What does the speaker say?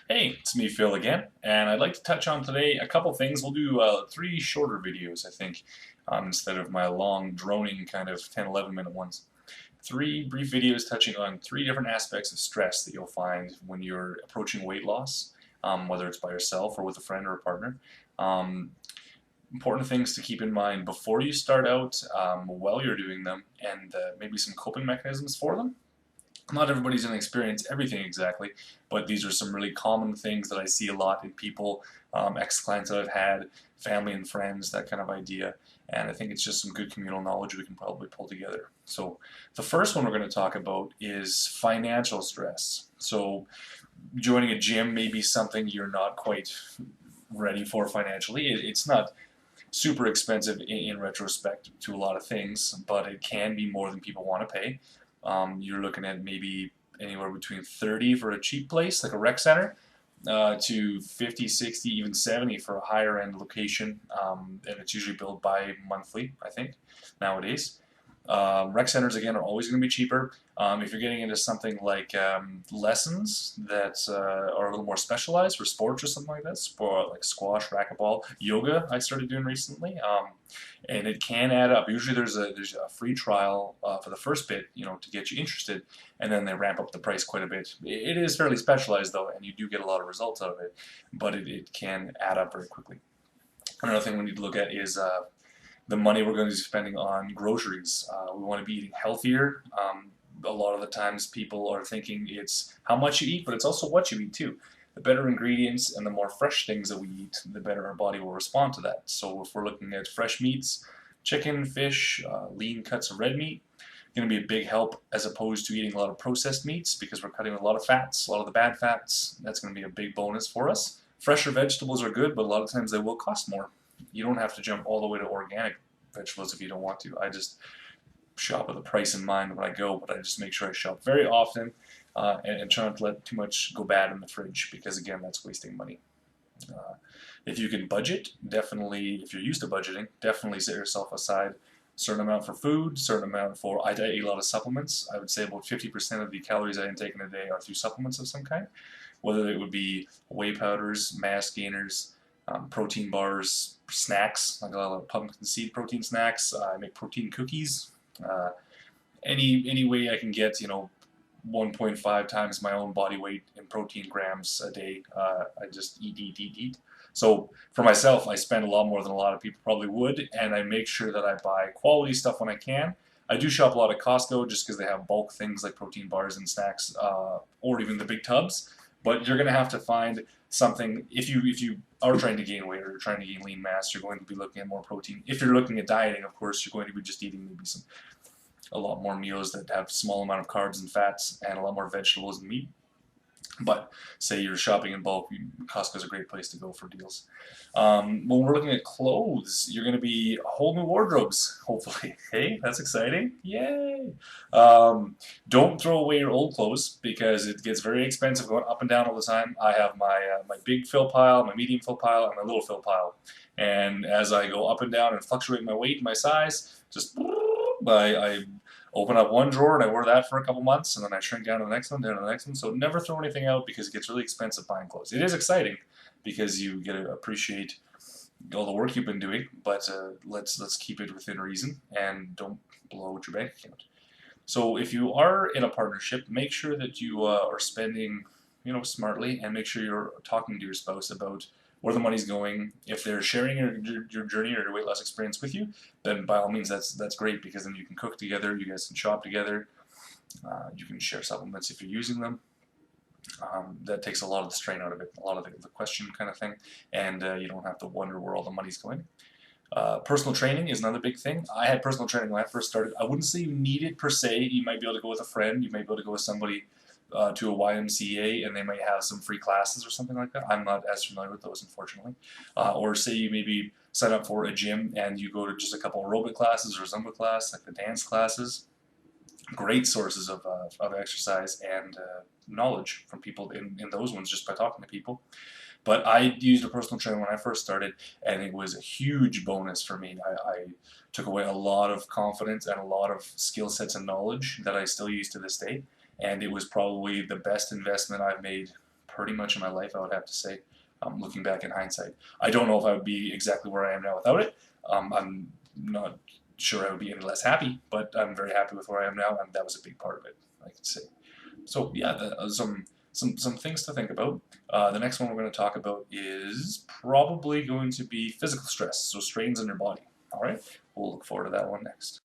Hey, it's me, Phil, again, and I'd like to touch on today a couple things. We'll do three shorter videos, I think, instead of my long, droning kind of 10, 11-minute ones. Three brief videos touching on three different aspects of stress that you'll find when you're approaching weight loss, whether it's by yourself or with a friend or a partner. Um, Important things to keep in mind before you start out, while you're doing them, and maybe some coping mechanisms for them. Not everybody's going to experience everything exactly, but these are some really common things that I see a lot in people, ex-clients that I've had, family and friends, that kind of idea. And I think it's just some good communal knowledge we can probably pull together. So the first one we're going to talk about is financial stress. So joining a gym may be something you're not quite ready for financially. It's not super expensive in retrospect to a lot of things, but it can be more than people want to pay. You're looking at maybe anywhere between 30 for a cheap place like a rec center, to 50, 60, even 70 for a higher end location, and it's usually billed by monthly, I think, nowadays. Rec centers again are always going to be cheaper. If you're getting into something like lessons that are a little more specialized for sports or something like that, sport like squash, racquetball, yoga, I started doing recently, and it can add up. Usually, there's a free trial for the first bit, to get you interested, and then they ramp up the price quite a bit. It is fairly specialized though, and you do get a lot of results out of it, but it can add up very quickly. Another thing we need to look at is the money we're going to be spending on groceries. We want to be eating healthier. A lot of the times people are thinking it's how much you eat, but it's also what you eat too. The better ingredients and the more fresh things that we eat, the better our body will respond to that. So if we're looking at fresh meats, chicken, fish, lean cuts of red meat, going to be a big help as opposed to eating a lot of processed meats because we're cutting a lot of fats, a lot of the bad fats. That's going to be a big bonus for us. Fresher vegetables are good, but a lot of times they will cost more. You don't have to jump all the way to organic vegetables if you don't want to. I just shop with the price in mind when I go, but I just make sure I shop very often, and try not to let too much go bad in the fridge because, again, that's wasting money. Uh, if you can budget, definitely, if you're used to budgeting, definitely set yourself aside a certain amount for food, certain amount for, I eat a lot of supplements. I would say about 50% of the calories I intake in a day are through supplements of some kind, whether it would be whey powders, mass gainers, protein bars, snacks, like a lot of pumpkin seed protein snacks. I make protein cookies. Uh, any way I can get, 1.5 times my own body weight in protein grams a day. I just eat, eat, eat, eat. So for myself, I spend a lot more than a lot of people probably would, and I make sure that I buy quality stuff when I can. I do shop a lot at Costco just because they have bulk things like protein bars and snacks, or even the big tubs. But you're going to have to find something if you are trying to gain weight or you're trying to gain lean mass. You're going to be looking at more protein. If you're looking at dieting, of course, you're going to be just eating maybe a lot more meals that have small amount of carbs and fats and a lot more vegetables and meat. But say you're shopping in bulk, Costco's a great place to go for deals. When we're looking at clothes, you're going to be whole new wardrobes, hopefully. Hey, that's exciting! Yay! Don't throw away your old clothes because it gets very expensive going up and down all the time. I have my big fill pile, my medium fill pile, and my little fill pile. And as I go up and down and fluctuate my weight and my size, just I open up one drawer and I wear that for a couple months, and then I shrink down to the next one, down to the next one. So never throw anything out because it gets really expensive buying clothes. It is exciting because you get to appreciate all the work you've been doing, but let's keep it within reason and don't blow out your bank account. So if you are in a partnership, make sure that you are spending, smartly, and make sure you're talking to your spouse about where the money's going. If they're sharing your journey or your weight loss experience with you, then by all means that's great because then you can cook together, you guys can shop together, you can share supplements if you're using them. That takes a lot of the strain out of it, a lot of the question kind of thing, and you don't have to wonder where all the money's going. Personal training is another big thing. I had personal training when I first started. I wouldn't say you need it per se. You might be able to go with a friend. You might be able to go with somebody to a YMCA, and they might have some free classes or something like that. I'm not as familiar with those, unfortunately. Or say you maybe sign up for a gym and you go to just a couple aerobic classes or Zumba class, like the dance classes. Great sources of exercise and knowledge from people in those ones just by talking to people. But I used a personal trainer when I first started, and it was a huge bonus for me. I took away a lot of confidence and a lot of skill sets and knowledge that I still use to this day, and it was probably the best investment I've made pretty much in my life, I would have to say, looking back in hindsight. I don't know if I would be exactly where I am now without it. I'm not sure I would be any less happy, but I'm very happy with where I am now, and that was a big part of it, I could say. So yeah, some things to think about. The next one we're going to talk about is probably going to be physical stress, so strains on your body. All right, we'll look forward to that one next.